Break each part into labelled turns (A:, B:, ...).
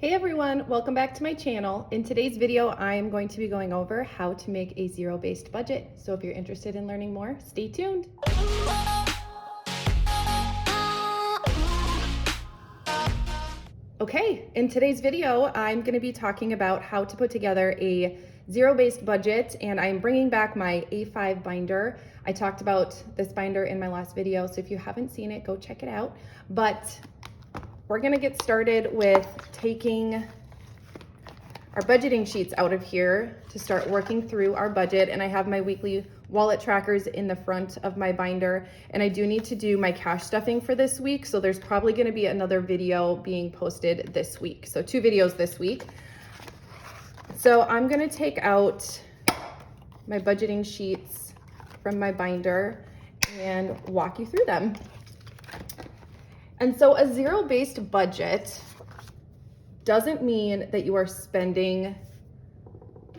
A: Hey everyone, welcome back to my channel. In today's video, I am going to be going over how to make a zero-based budget. So if you're interested in learning more, stay tuned. Okay, in today's video, I'm going to be talking about how to put together a zero-based budget, and I'm bringing back my A5 binder. I talked about this binder in my last video, so if you haven't seen it, go check it out. But we're going to get started with taking our budgeting sheets out of here to start working through our budget. And I have my weekly wallet trackers in the front of my binder, and I do need to do my cash stuffing for this week, so there's probably going to be another video being posted this week, so 2 videos this week. So I'm going to take out my budgeting sheets from my binder and walk you through them. And so a zero-based budget doesn't mean that you are spending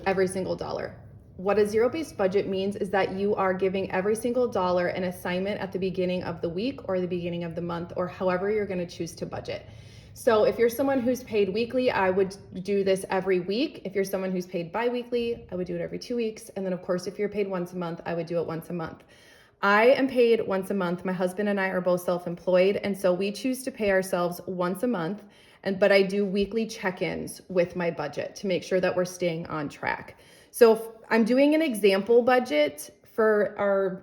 A: every single dollar. What a zero-based budget means is that you are giving every single dollar an assignment at the beginning of the week or the beginning of the month, or however you're going to choose to budget. So if you're someone who's paid weekly, I would do this every week. If you're someone who's paid bi-weekly, I would do it every 2 weeks. And then of course, if you're paid once a month, I would do it once a month. I am paid once a month. My husband and I are both self-employed, and so we choose to pay ourselves once a month. But I do weekly check-ins with my budget to make sure that we're staying on track. So I'm doing an example budget for our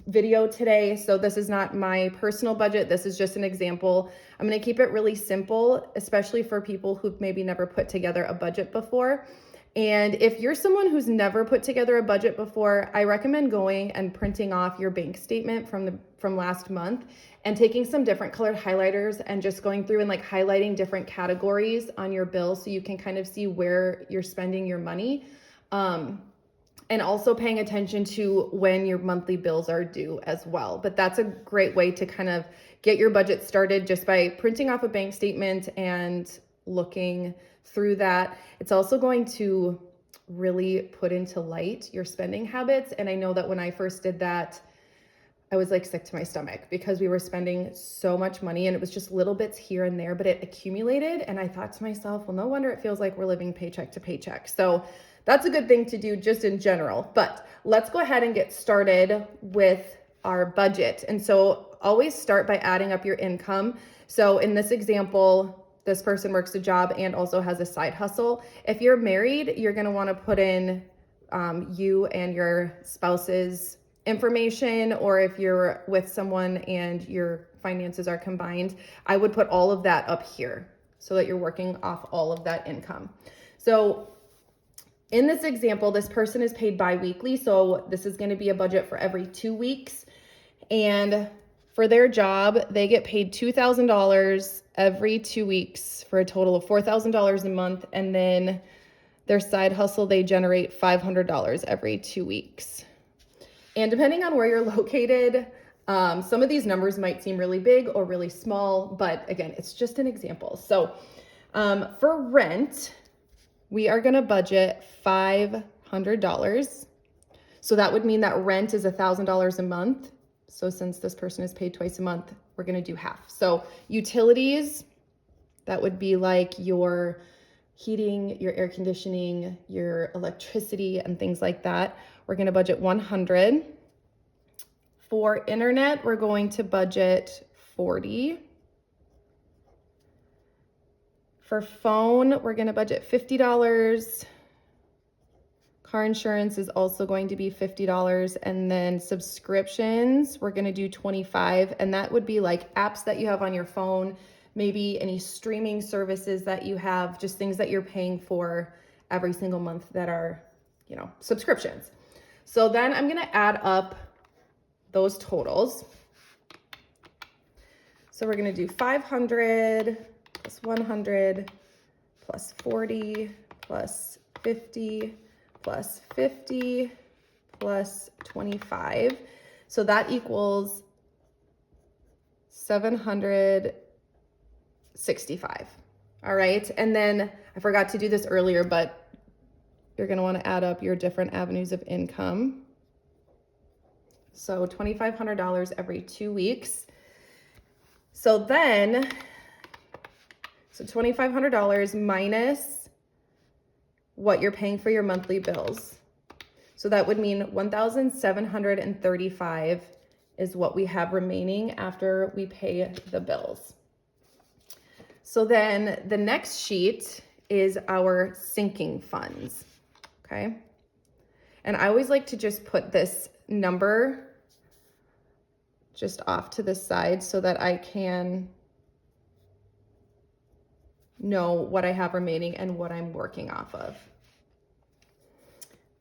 A: video today. So this is not my personal budget. This is just an example. I'm going to keep it really simple, especially for people who've maybe never put together a budget before. And if you're someone who's never put together a budget before, I recommend going and printing off your bank statement from last month and taking some different colored highlighters and just going through and like highlighting different categories on your bill so you can kind of see where you're spending your money. And also paying attention to when your monthly bills are due as well. But that's a great way to kind of get your budget started just by printing off a bank statement and looking through that. It's also going to really put into light your spending habits. And I know that when I first did that, I was like sick to my stomach because we were spending so much money and it was just little bits here and there, but it accumulated. And I thought to myself, well, no wonder it feels like we're living paycheck to paycheck. So that's a good thing to do just in general. But let's go ahead and get started with our budget. And so always start by adding up your income. So in this example, this person works a job and also has a side hustle. If you're married, you're going to want to put in you and your spouse's information, or if you're with someone and your finances are combined, I would put all of that up here so that you're working off all of that income. So in this example, this person is paid bi-weekly, so this is going to be a budget for every 2 weeks. And for their job, they get paid $2,000 every 2 weeks for a total of $4,000 a month. And then their side hustle, they generate $500 every 2 weeks. And depending on where you're located, some of these numbers might seem really big or really small, but again, it's just an example. So for rent, we are going to budget $500. So that would mean that rent is $1,000 a month. So since this person is paid twice a month, we're going to do half. So utilities, that would be like your heating, your air conditioning, your electricity, and things like that. We're going to budget $100. For internet, we're going to budget $40. For phone, we're going to budget $50. Car insurance is also going to be $50. And then subscriptions, we're going to do $25. And that would be like apps that you have on your phone, maybe any streaming services that you have, just things that you're paying for every single month that are, subscriptions. So then I'm going to add up those totals. So we're going to do 500 plus 100 plus 40 plus 50 plus 50 plus 25. So that equals 765. All right. And then I forgot to do this earlier, but you're going to want to add up your different avenues of income. So $2,500 every 2 weeks. So then So $2,500 minus what you're paying for your monthly bills. So that would mean $1,735 is what we have remaining after we pay the bills. So then the next sheet is our sinking funds, okay? And I always like to just put this number just off to the side so that I can know what I have remaining and what I'm working off of.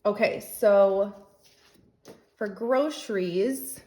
A: Okay, so for groceries,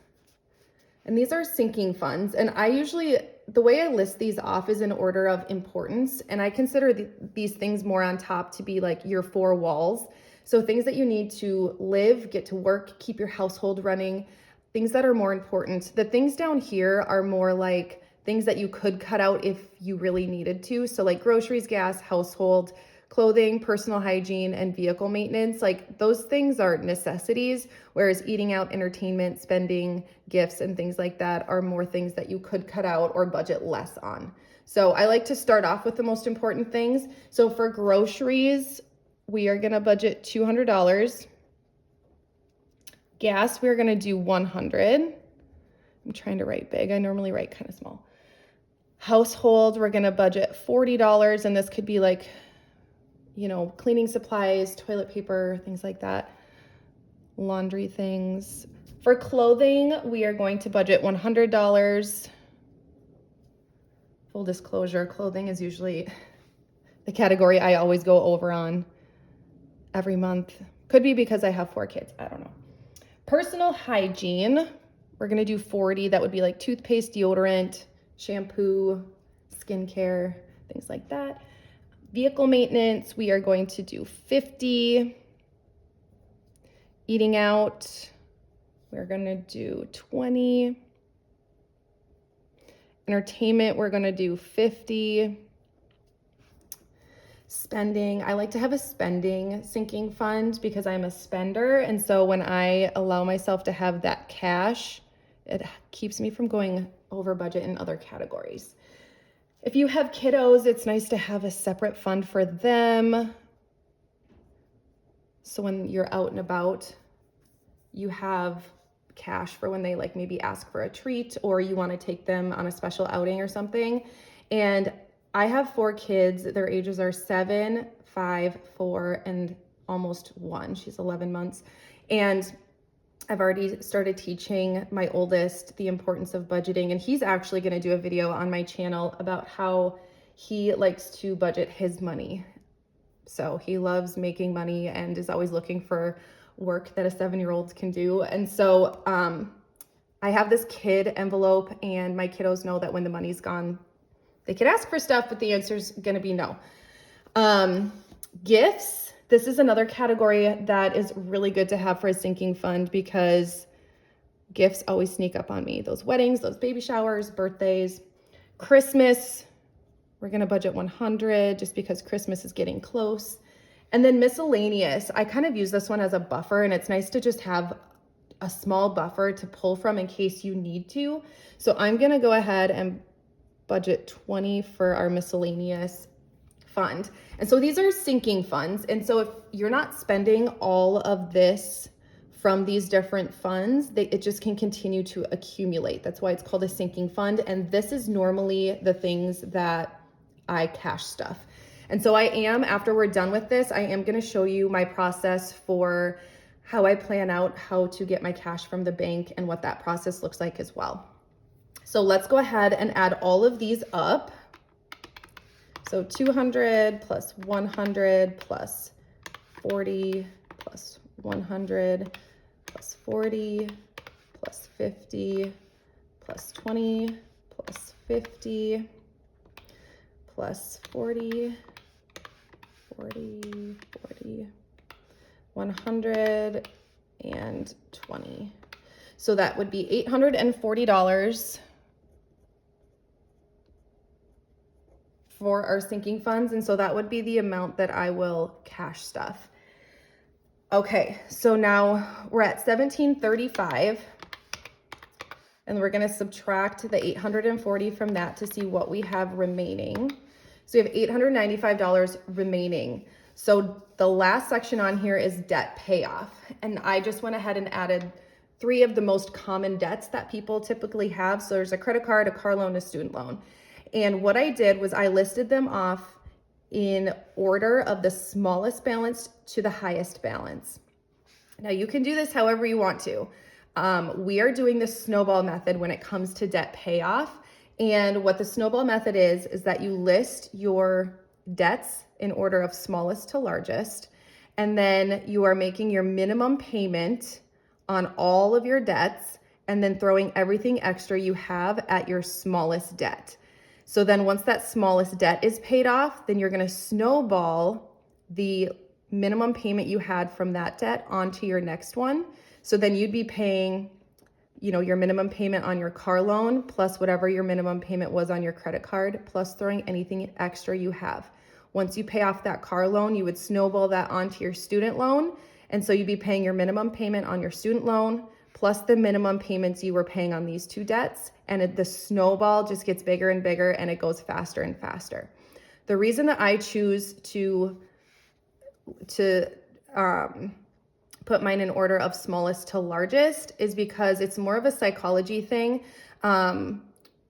A: and these are sinking funds, and I usually, the way I list these off is in order of importance, and I consider these things more on top to be like your four walls. So things that you need to live, get to work, keep your household running, things that are more important. The things down here are more like things that you could cut out if you really needed to. So like groceries, gas, household, clothing, personal hygiene, and vehicle maintenance. Like those things are necessities, whereas eating out, entertainment, spending, gifts, and things like that are more things that you could cut out or budget less on. So I like to start off with the most important things. So for groceries, we are gonna budget $200. Gas, we're gonna do $100. I'm trying to write big. I normally write kind of small. Household, we're gonna budget $40, and this could be like, you know, cleaning supplies, toilet paper, things like that, laundry things. For clothing, we are going to budget $100. Full disclosure, clothing is usually the category I always go over on every month. Could be because I have 4 kids, I don't know. Personal hygiene, we're gonna do $40. That would be like toothpaste, deodorant, shampoo, skincare, things like that. Vehicle maintenance, we are going to do $50. Eating out, we're gonna do $20. Entertainment, we're gonna do $50. Spending, I like to have a spending sinking fund because I'm a spender. And so when I allow myself to have that cash, it keeps me from going over budget in other categories. If you have kiddos, it's nice to have a separate fund for them. So when you're out and about, you have cash for when they like maybe ask for a treat or you want to take them on a special outing or something. And I have 4 kids. Their ages are 7, 5, 4, and almost 1. She's 11 months. And I've already started teaching my oldest the importance of budgeting, and he's actually going to do a video on my channel about how he likes to budget his money. So he loves making money and is always looking for work that a 7-year-old can do. And so I have this kid envelope, and my kiddos know that when the money's gone, they could ask for stuff, but the answer's going to be no. Gifts. This is another category that is really good to have for a sinking fund because gifts always sneak up on me. Those weddings, those baby showers, birthdays. Christmas, we're gonna budget $100 just because Christmas is getting close. And then miscellaneous, I kind of use this one as a buffer, and it's nice to just have a small buffer to pull from in case you need to. So I'm gonna go ahead and budget $20 for our miscellaneous fund. And so these are sinking funds. And so if you're not spending all of this from these different funds, it just can continue to accumulate. That's why it's called a sinking fund. And this is normally the things that I cash stuff. And so after we're done with this, I am going to show you my process for how I plan out how to get my cash from the bank and what that process looks like as well. So let's go ahead and add all of these up. So 200 plus 100 plus 40 plus 100 plus 40 plus 50 plus 20 plus 50 plus 40, 40, 40, 120. So that would be $840 for our sinking funds. And so that would be the amount that I will cash stuff. Okay, so now we're at $1,735, and we're gonna subtract the $840 from that to see what we have remaining. So you have $895 remaining. So the last section on here is debt payoff. And I just went ahead and added 3 of the most common debts that people typically have. So there's a credit card, a car loan, a student loan. And what I did was I listed them off in order of the smallest balance to the highest balance. Now you can do this however you want to. We are doing the snowball method when it comes to debt payoff. And what the snowball method is that you list your debts in order of smallest to largest, and then you are making your minimum payment on all of your debts, and then throwing everything extra you have at your smallest debt. So then once that smallest debt is paid off, then you're gonna snowball the minimum payment you had from that debt onto your next one. So then you'd be paying, your minimum payment on your car loan plus whatever your minimum payment was on your credit card, plus throwing anything extra you have. Once you pay off that car loan, you would snowball that onto your student loan. And so you'd be paying your minimum payment on your student loan plus the minimum payments you were paying on these 2 debts. And the snowball just gets bigger and bigger, and it goes faster and faster. The reason that I choose to put mine in order of smallest to largest is because it's more of a psychology thing.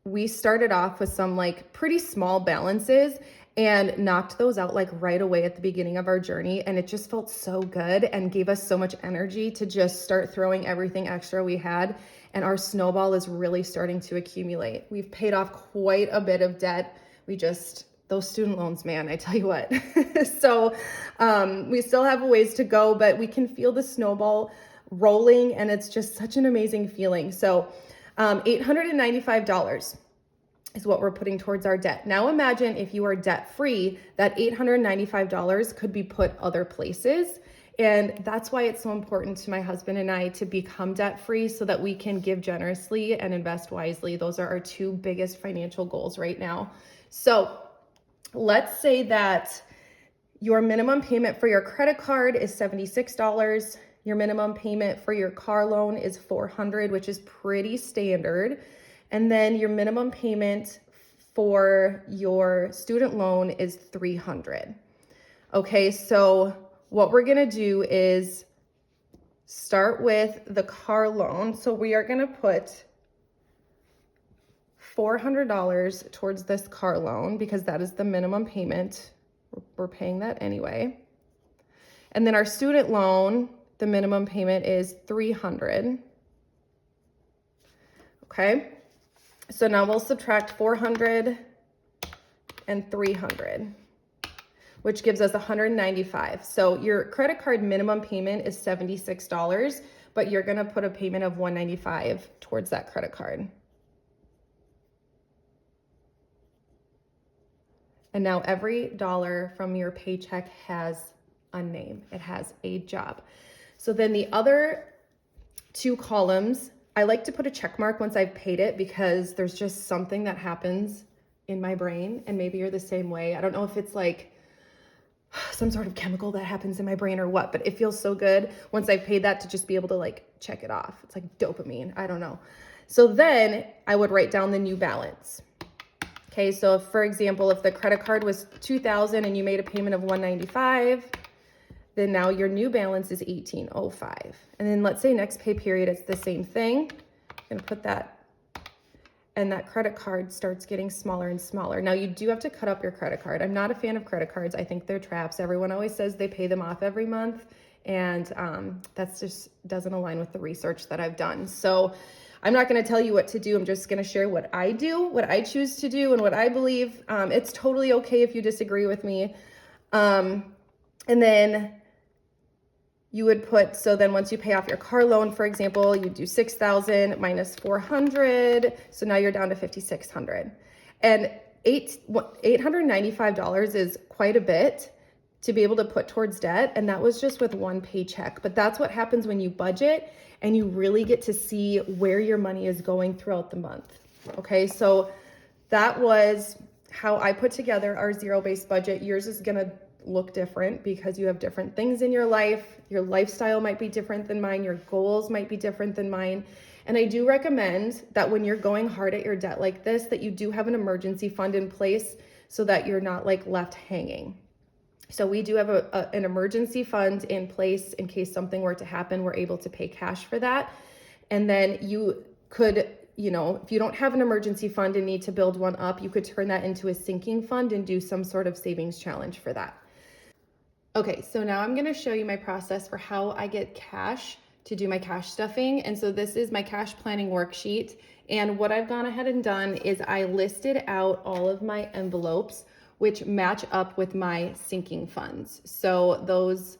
A: We started off with some pretty small balances and knocked those out right away at the beginning of our journey. And it just felt so good and gave us so much energy to just start throwing everything extra we had. And our snowball is really starting to accumulate. We've paid off quite a bit of debt. Those student loans, man, I tell you what. So we still have a ways to go, but we can feel the snowball rolling, and it's just such an amazing feeling. So $895 is what we're putting towards our debt. Now imagine if you are debt-free, that $895 could be put other places. And that's why it's so important to my husband and I to become debt-free so that we can give generously and invest wisely. Those are our 2 biggest financial goals right now. So let's say that your minimum payment for your credit card is $76. Your minimum payment for your car loan is $400, which is pretty standard. And then your minimum payment for your student loan is $300. Okay, so what we're gonna do is start with the car loan. So we are gonna put $400 towards this car loan because that is the minimum payment. We're paying that anyway. And then our student loan, the minimum payment is $300. Okay. So now we'll subtract 400 and 300, which gives us 195. So your credit card minimum payment is $76, but you're gonna put a payment of 195 towards that credit card. And now every dollar from your paycheck has a name. It has a job. So then the other 2 columns, I like to put a check mark once I've paid it because there's just something that happens in my brain, and maybe you're the same way. I don't know if it's some sort of chemical that happens in my brain or what, but it feels so good once I've paid that to just be able to check it off. It's like dopamine, I don't know. So then I would write down the new balance. Okay, so if, for example, if the credit card was $2,000 and you made a payment of $195, then now your new balance is $1,805. And then let's say next pay period, it's the same thing. I'm gonna put that, and that credit card starts getting smaller and smaller. Now you do have to cut up your credit card. I'm not a fan of credit cards. I think they're traps. Everyone always says they pay them off every month, and that's just doesn't align with the research that I've done. So I'm not gonna tell you what to do. I'm just gonna share what I do, what I choose to do, and what I believe. It's totally okay if you disagree with me. And then you would put, so then once you pay off your car loan, for example, you do 6,000 minus 400. So now you're down to 5,600. And $895 is quite a bit to be able to put towards debt. And that was just with one paycheck. But that's what happens when you budget and you really get to see where your money is going throughout the month. Okay, so that was how I put together our zero-based budget. Yours is gonna look different because you have different things in your life. Your lifestyle might be different than mine. Your goals might be different than mine. And I do recommend that when you're going hard at your debt like this, that you do have an emergency fund in place so that you're not like left hanging. So we do have an emergency fund in place in case something were to happen. We're able to pay cash for that. And then you could, if you don't have an emergency fund and need to build one up, you could turn that into a sinking fund and do some sort of savings challenge for that. Okay, so now I'm gonna show you my process for how I get cash to do my cash stuffing. And so this is my cash planning worksheet. And what I've gone ahead and done is I listed out all of my envelopes which match up with my sinking funds. So those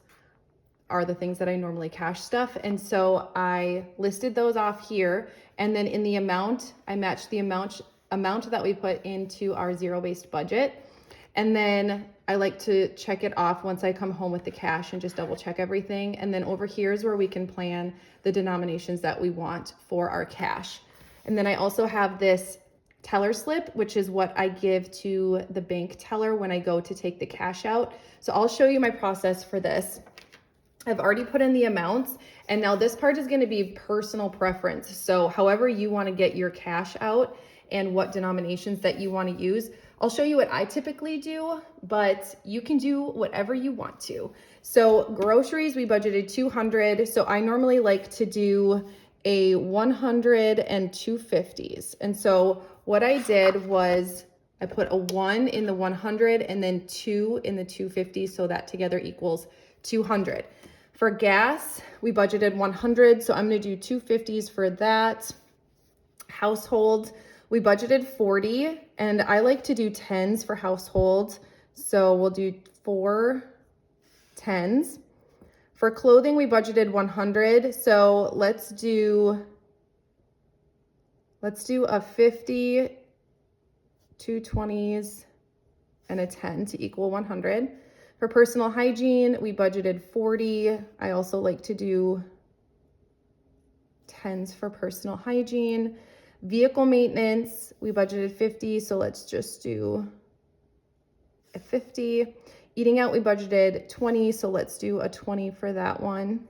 A: are the things that I normally cash stuff. And so I listed those off here. And then in the amount, I matched the amount that we put into our zero-based budget. And then I like to check it off once I come home with the cash and just double check everything. And then over here is where we can plan the denominations that we want for our cash. And then I also have this teller slip, which is what I give to the bank teller when I go to take the cash out. So I'll show you my process for this. I've already put in the amounts, and now this part is going to be personal preference. So however you want to get your cash out and what denominations that you want to use, I'll show you what I typically do, but you can do whatever you want to. So groceries, we budgeted $200. So I normally like to do a 100 and 250s. And so what I did was I put a 1 in the 100 and then 2 in the 250, so that together equals 200. For gas, we budgeted 100, so I'm gonna do 250s for that. Household, we budgeted 40, and I like to do 10s for household, so we'll do 4 10s. For clothing, we budgeted 100, so let's do a 50, 2 20s, and a 10 to equal 100. For personal hygiene, we budgeted 40. I also like to do 10s for personal hygiene. Vehicle maintenance, we budgeted 50, so let's just do a 50. Eating out, we budgeted 20, so let's do a 20 for that one.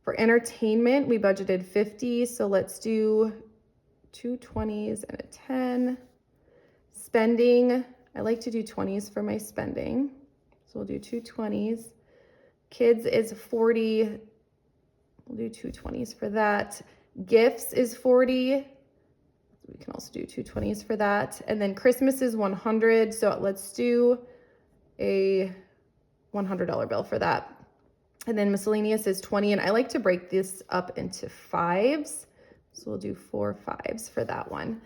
A: For entertainment, we budgeted 50, so let's do 2 20s and a 10. Spending, I like to do 20s for my spending, so we'll do 2 20s. Kids is 40, we'll do 2 20s for that. Gifts is 40, we can also do 2 20s for that. And then Christmas is 100, so let's do a $100 bill for that. And then miscellaneous is 20, and I like to break this up into 5s. So we'll do 4 5s for that one.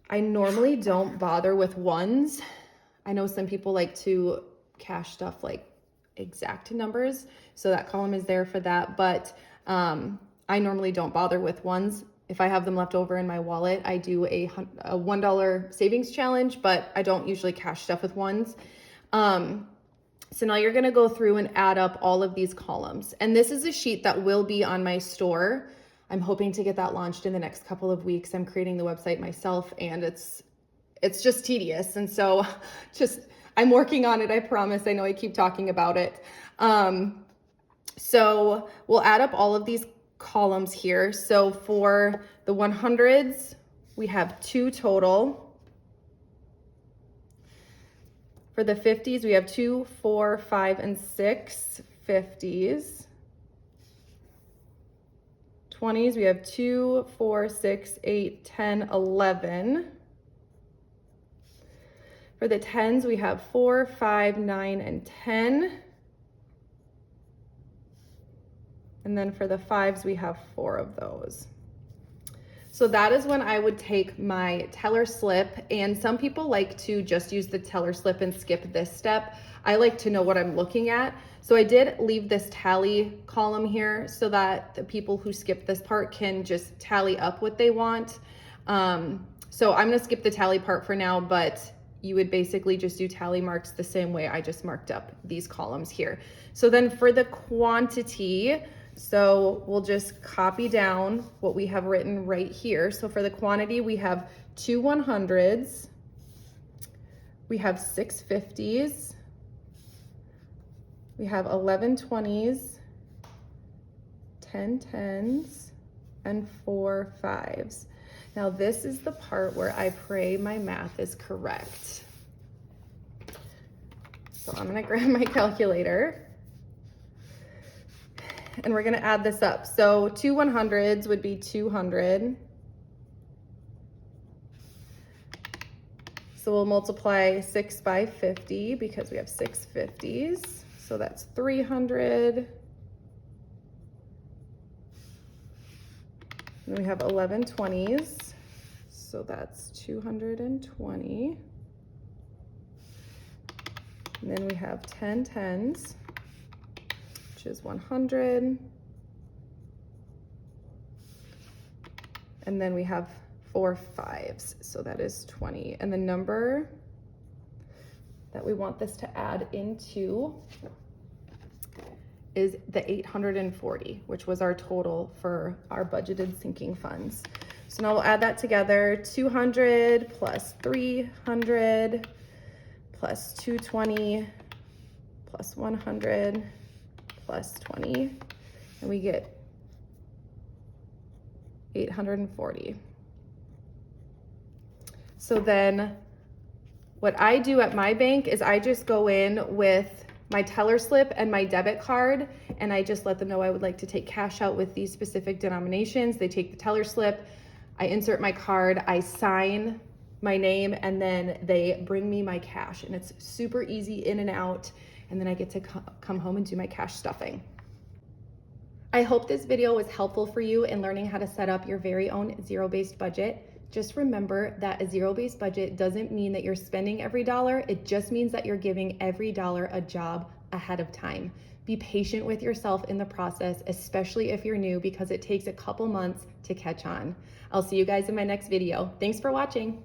A: I normally don't bother with 1s. I know some people like to cash stuff like exact numbers, so that column is there for that, but I normally don't bother with 1s. If I have them left over in my wallet, I do a $1 savings challenge, but I don't usually cash stuff with 1s. So now you're gonna go through and add up all of these columns. And this is a sheet that will be on my store. I'm hoping to get that launched in the next couple of weeks. I'm creating the website myself, and it's just tedious. And so I'm working on it, I promise. I know I keep talking about it. So we'll add up all of these columns here. So for the 100s, we have 2 total. For the 50s, we have 2, 4, 5, and 6 50s. 20s, we have 2, 4, 6, 8, 10, 11. For the 10s, we have 4, 5, 9, and 10. And then for the 5s, we have 4 of those. So that is when I would take my teller slip, and some people like to just use the teller slip and skip this step. I like to know what I'm looking at. So I did leave this tally column here so that the people who skip this part can just tally up what they want. So I'm gonna skip the tally part for now, but you would basically just do tally marks the same way I just marked up these columns here. So then for the quantity, so we'll just copy down what we have written right here. So for the quantity, we have 2 100s, we have 6 50s, we have 11 20s, 10 10s, and 4 5s. Now this is the part where I pray my math is correct. So I'm gonna grab my calculator and we're gonna add this up. So 2 100s would be 200. So we'll multiply 6 by 50 because we have 6 50s. So that's 300. And we have 11 20s. So that's 220. And then we have 10 10s, which is 100. And then we have 4 5s, so that is 20. And the number that we want this to add into is the 840, which was our total for our budgeted sinking funds. So now we'll add that together. 200 plus 300 plus 220 plus 100 plus 20, and we get 840. So then what I do at my bank is I just go in with my teller slip and my debit card, and I just let them know I would like to take cash out with these specific denominations. They take the teller slip, I insert my card, I sign my name, and then they bring me my cash, and it's super easy in and out, and then I get to come home and do my cash stuffing. I hope this video was helpful for you in learning how to set up your very own zero-based budget. Just remember that a zero-based budget doesn't mean that you're spending every dollar. It just means that you're giving every dollar a job ahead of time. Be patient with yourself in the process, especially if you're new, because it takes a couple months to catch on. I'll see you guys in my next video. Thanks for watching.